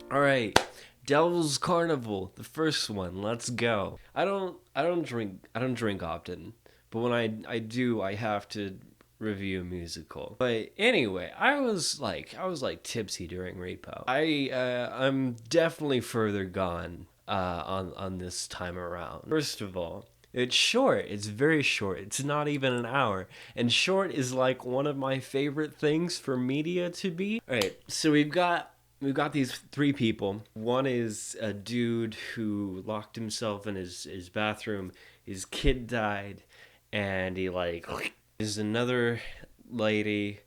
All right, Devil's Carnival, the first one. Let's go. I don't drink often, but when I do, I have to review a musical. But anyway, I was like tipsy during Repo. I'm definitely further gone on this time around. First of all, it's short. It's very short. It's not even an hour. And short is like one of my favorite things for media to be. All right, so we've got these three people. One is a dude who locked himself in his bathroom. His kid died, and he like is another lady.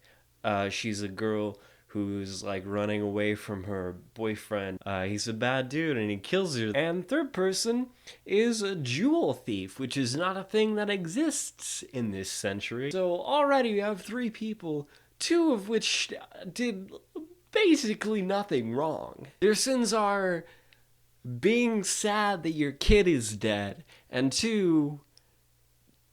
She's a girl who's like running away from her boyfriend. He's a bad dude and he kills her. And third person is a jewel thief, which is not a thing that exists in this century. So already we have three people, two of which did basically nothing wrong. Their sins are being sad that your kid is dead, and two,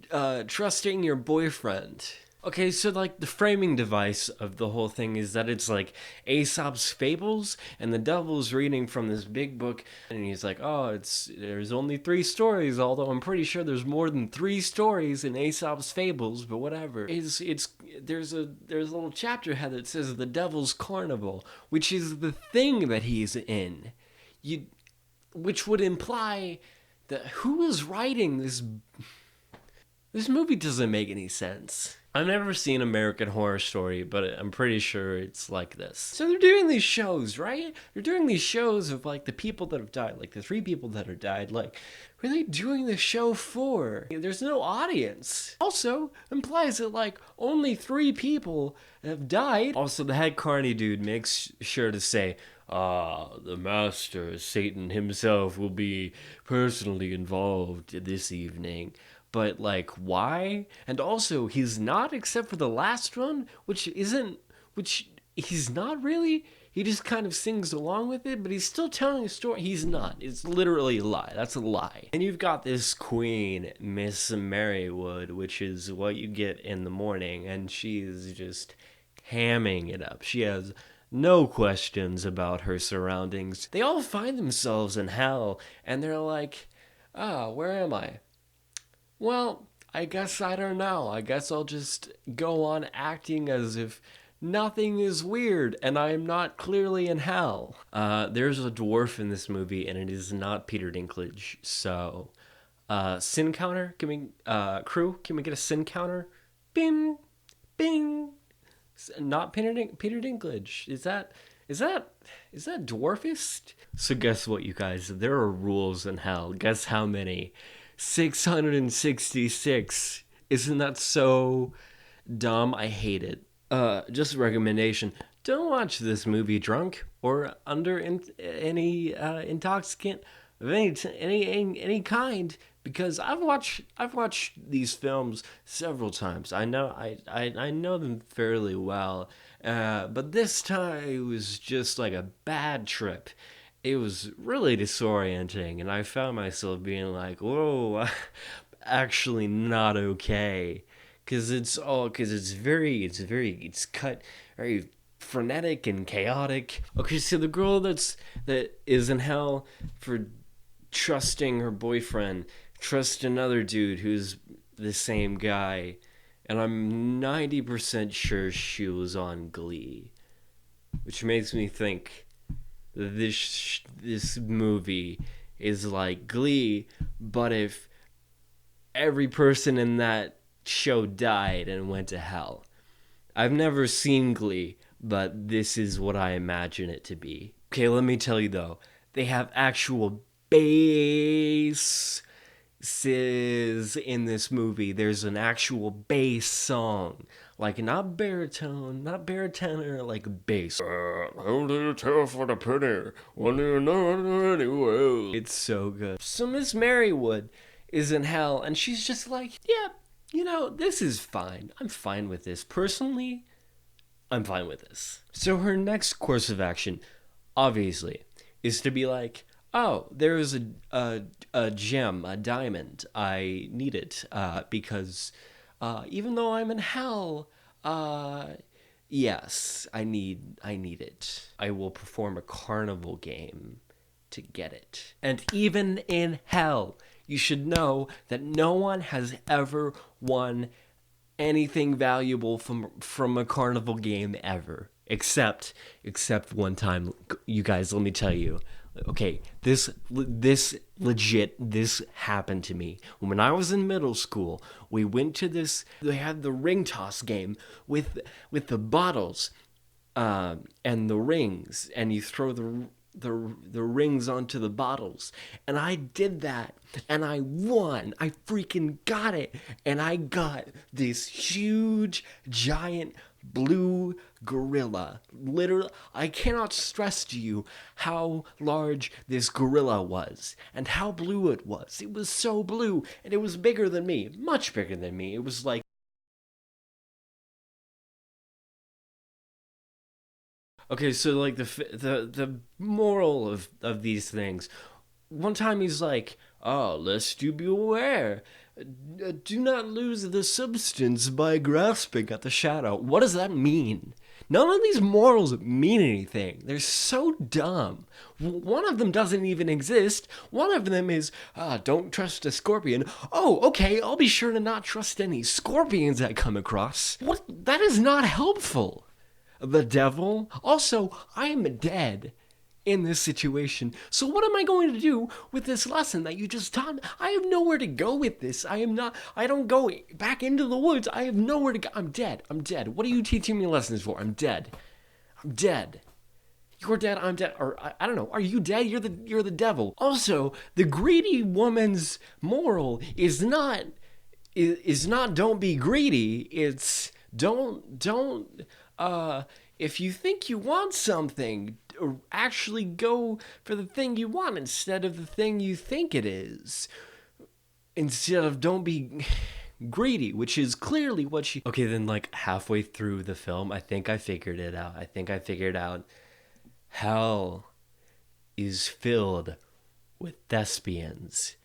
trusting your boyfriend. Okay, so like the framing device of the whole thing is that it's like Aesop's fables, and the devil's reading from this big book, and he's like, "Oh, there's only three stories, although I'm pretty sure there's more than three stories in Aesop's fables, but whatever." It's there's a little chapter head that says the devil's carnival, which is the thing that he's in, you, which would imply that who is writing this. This movie doesn't make any sense. I've never seen American Horror Story, but I'm pretty sure it's like this. So they're doing these shows, right? They're doing these shows of like the people that have died, like the three people that have died. Like, who are they doing the show for? There's no audience. Also, implies that like only three people have died. Also, the head carny dude makes sure to say, the master, Satan himself, will be personally involved this evening. But like, why? And also, he's not, except for the last one, which he's not really. He just kind of sings along with it, but he's still telling a story. He's not. It's literally a lie. That's a lie. And you've got this queen, Miss Marywood, which is what you get in the morning, and she's just hamming it up. She has no questions about her surroundings. They all find themselves in hell, and they're like, where am I? Well, I guess I don't know. I guess I'll just go on acting as if nothing is weird and I am not clearly in hell. There's a dwarf in this movie and it is not Peter Dinklage. So, sin counter? Can we, crew, can we get a sin counter? Bing, bing. Not Peter Dinklage. Is that is that dwarfist? So guess what, you guys? There are rules in hell. Guess how many? 666. Isn't that so dumb? I hate it. Just a recommendation. Don't watch this movie drunk or under any intoxicant of any kind, because I've watched these films several times. I know them fairly well. But this time it was just like a bad trip. It was really disorienting, and I found myself being like, "Whoa, actually not okay," because it's cut very frenetic and chaotic. Okay, so the girl that is in hell for trusting her boyfriend, trust another dude who's the same guy, and I'm 90% sure she was on Glee, which makes me think this movie is like Glee, but if every person in that show died and went to hell. I've never seen Glee, but this is what I imagine it to be. Okay, let me tell you though, they have actual basses in this movie. There's an actual bass song. Like, not baritone, not baritone, like bass. How do you tell for the penny when you know it anyway? It's so good. So Miss Marywood is in hell, and she's just like, yeah, this is fine. I'm fine with this. Personally, I'm fine with this. So her next course of action, obviously, is to be like, oh, there's a gem, a diamond. I need it because even though I'm in hell, Yes, I need it. I will perform a carnival game to get it. And even in hell, you should know that no one has ever won anything valuable from a carnival game ever. Except one time, you guys, let me tell you. Okay, this happened to me when I was in middle school. We went to this. They had the ring toss game with the bottles, and the rings, and you throw the rings onto the bottles. And I did that, and I won. I freaking got it, and I got this huge giant blue gorilla. Literally, I cannot stress to you how large this gorilla was and how blue it was. It was so blue, and it was bigger than me, much bigger than me. It was like, okay, so like the moral of these things. One time he's like, "Oh, lest you beware, do not lose the substance by grasping at the shadow." What does that mean? None of these morals mean anything. They're so dumb. One of them doesn't even exist. One of them is, don't trust a scorpion. Oh, okay, I'll be sure to not trust any scorpions I come across. What? That is not helpful. The devil? Also, I am dead in this situation. So what am I going to do with this lesson that you just taught me? I have nowhere to go with this. I don't go back into the woods. I have nowhere to go. I'm dead. I'm dead. What are you teaching me lessons for? I'm dead. I'm dead. You're dead, I'm dead. Or I don't know. Are you dead? You're the devil. Also, the greedy woman's moral is not don't be greedy. It's don't if you think you want something, actually go for the thing you want instead of the thing you think it is. Instead of don't be greedy, which is clearly what she. Okay, then like halfway through the film, I think I figured it out. I think I figured out hell is filled with thespians.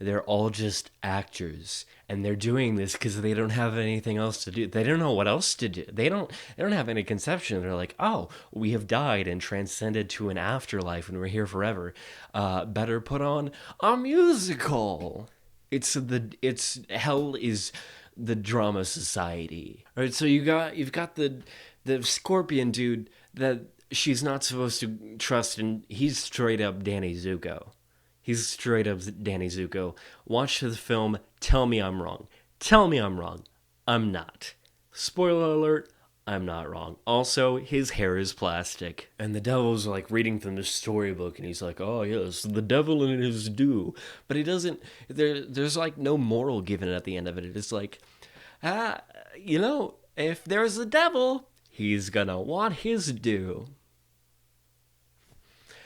They're all just actors, and they're doing this because they don't have anything else to do. They don't know what else to do. They don't have any conception. They're like, oh, we have died and transcended to an afterlife, and we're here forever. Better put on a musical. It's hell is the drama society. All right, so you've got the scorpion dude that she's not supposed to trust, and he's straight up Danny Zuko. He's straight up Danny Zuko. Watch the film. Tell me I'm wrong. Tell me I'm wrong. I'm not. Spoiler alert. I'm not wrong. Also, his hair is plastic. And the devil's like reading from the storybook, and he's like, oh yes, the devil and his due. But he doesn't, there's like no moral given at the end of it. It's like, if there's a devil, he's gonna want his due.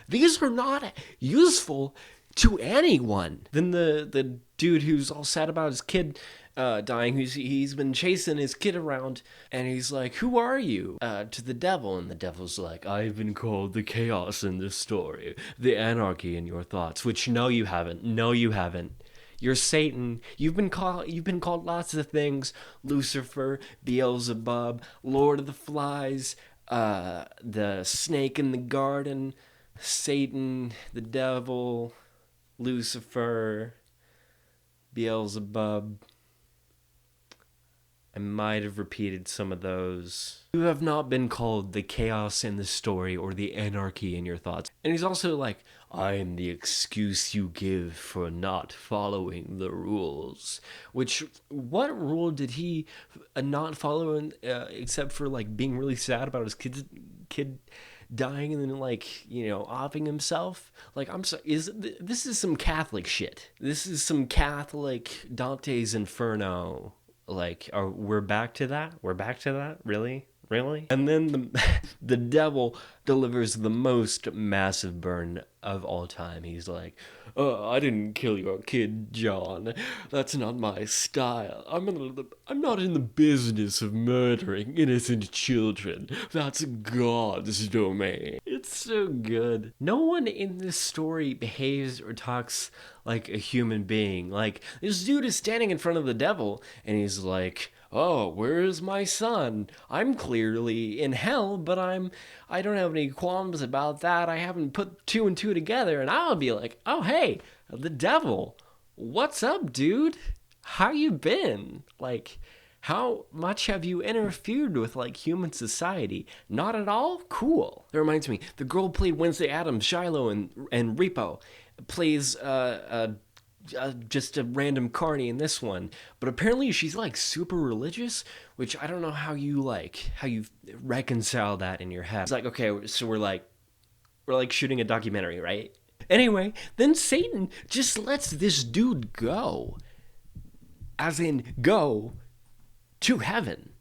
These are not useful to anyone. Then the dude who's all sad about his kid dying, he's been chasing his kid around, and he's like, "Who are you?" To the devil, and the devil's like, "I've been called the chaos in this story, the anarchy in your thoughts." Which no, you haven't. No, you haven't. You're Satan. You've been called lots of things: Lucifer, Beelzebub, Lord of the Flies, the snake in the garden, Satan, the devil, Lucifer, Beelzebub. I might have repeated some of those. You have not been called the chaos in the story or the anarchy in your thoughts. And he's also like, I am the excuse you give for not following the rules. Which, what rule did he not follow except for like being really sad about his kid dying and then like offing himself? Like, I'm sorry, this is some Catholic shit. This is some Catholic Dante's Inferno. Like, we're back to that? We're back to that? Really? And then the devil delivers the most massive burn of all time. He's like, I didn't kill your kid, John. That's not my style. I'm not in the business of murdering innocent children. That's God's domain. It's so good. No one in this story behaves or talks like a human being. Like, this dude is standing in front of the devil, and he's like, oh, where's my son? I'm clearly in hell, but I don't have any qualms about that. I haven't put two and two together. And I'll be like, oh, hey, the devil. What's up, dude? How you been? Like, how much have you interfered with like human society? Not at all? Cool. That reminds me, the girl played Wednesday Addams, Shiloh, and Repo plays just a random carny in this one, but apparently she's like super religious, which I don't know how you reconcile that in your head. It's like, okay, so we're like shooting a documentary, right? Anyway, then Satan just lets this dude go, as in go to heaven.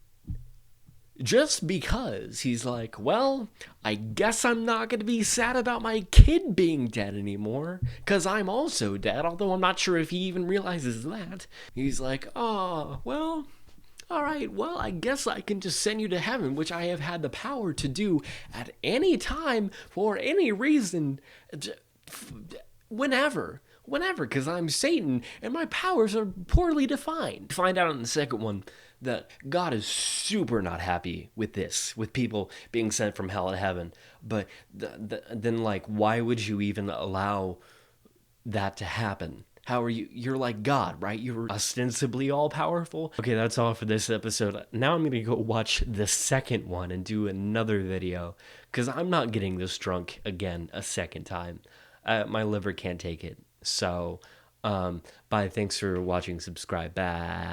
Just because he's like, well, I guess I'm not going to be sad about my kid being dead anymore, because I'm also dead, although I'm not sure if he even realizes that. He's like, oh, well, all right, well, I guess I can just send you to heaven, which I have had the power to do at any time, for any reason, whenever. Whenever, because I'm Satan and my powers are poorly defined. Find out in the second one that God is super not happy with this, with people being sent from hell to heaven. But then, like, why would you even allow that to happen? How are you? You're like God, right? You're ostensibly all powerful. Okay, that's all for this episode. Now I'm gonna go watch the second one and do another video, because I'm not getting this drunk again a second time. My liver can't take it. So, bye. Thanks for watching. Subscribe. Bye.